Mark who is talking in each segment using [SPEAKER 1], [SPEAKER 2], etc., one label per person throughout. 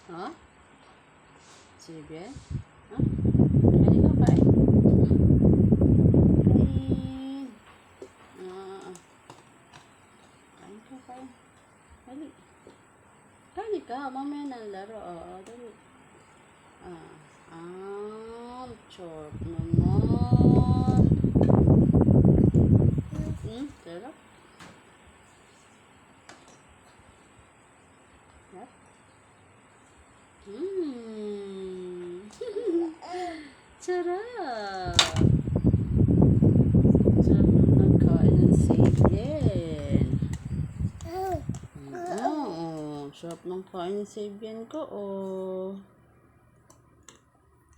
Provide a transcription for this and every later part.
[SPEAKER 1] Oh? Sige, bien. Oh? Kain ka, kain. Kain. Ah, kain ka, kain. Dali. Kain ka, mamaya na laro. Oo, dali. Chorp naman. Sarap. Sarap. Sarap. Sarap ng nagkain ng Sabian. Sarap ng kain ng Sabian ko, oh.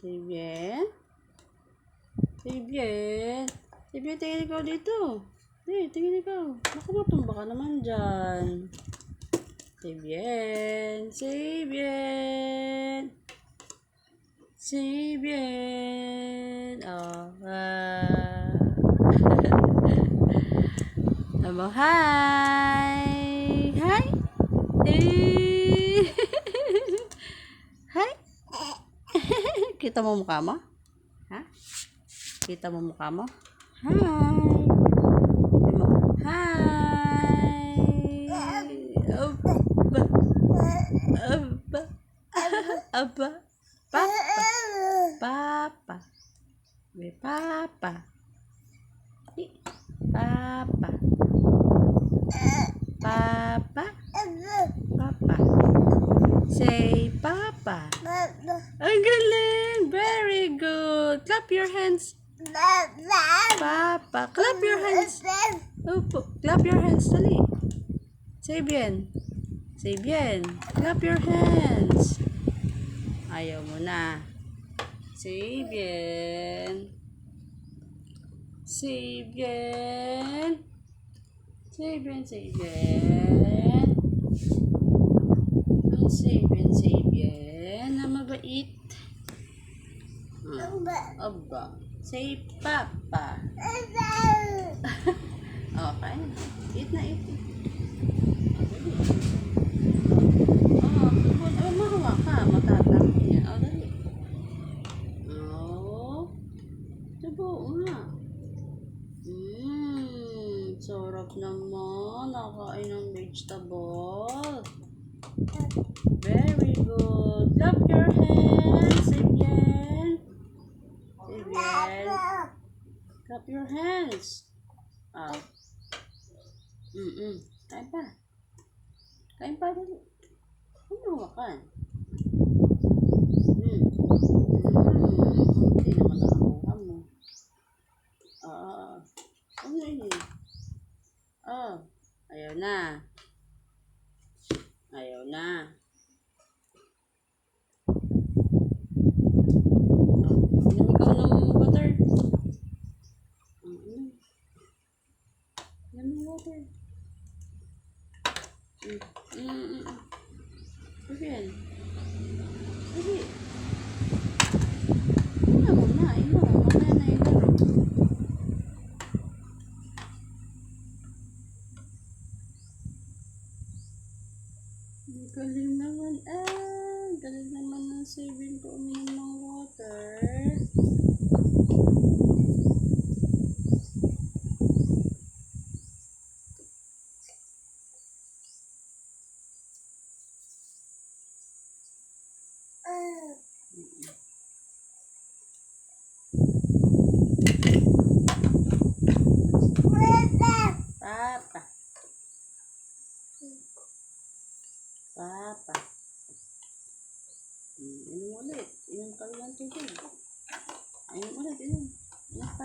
[SPEAKER 1] Sabian? Sabian? Sabian, tingin ikaw dito. Tingin ikaw. Baka matumba ka naman dyan. Sabian. Sabian. Sabian. Oh, Amo, hi. Hi. Hi. Kita mo mukha mo? Ha? Kita mo mukha mo? Hi. Hi. Aba. Aba. Aba. Papa. Papa. May papa. Papa. Papa. Papa. Say papa. Ang galing. Very good. Clap your hands. Papa. Clap your hands. Opo. Clap your hands. Dali. Say bien. Say bien. Clap your hands. Ayaw mo na. Say bien. Say bien. Say bien, say bien. Say bien, say bien. Na mabait. Aba. Say papa. Okay. Eat na, eat. Mahawa ka. Matatang yan. Dali. Subo nga. Sarap naman. Nakain ng vegetable. Very good. Clap your hands. Again. Again. Clap your hands. Kain pa. Kain pa dali. Ano makan? Hindi naman nakakuha mo. Ano yun? Ayaw na. Ayaw na. Inom ikaw ng water. Inom ng water. Sige yan. Sige. Inom mo na. Inom. Mamaya na ilaro. Galing naman. Galing naman ng Sabian ko uminom ng water. Papa. Papa. Inom ulit. Inom ka lang tubig. Inom ulit. Inom pa.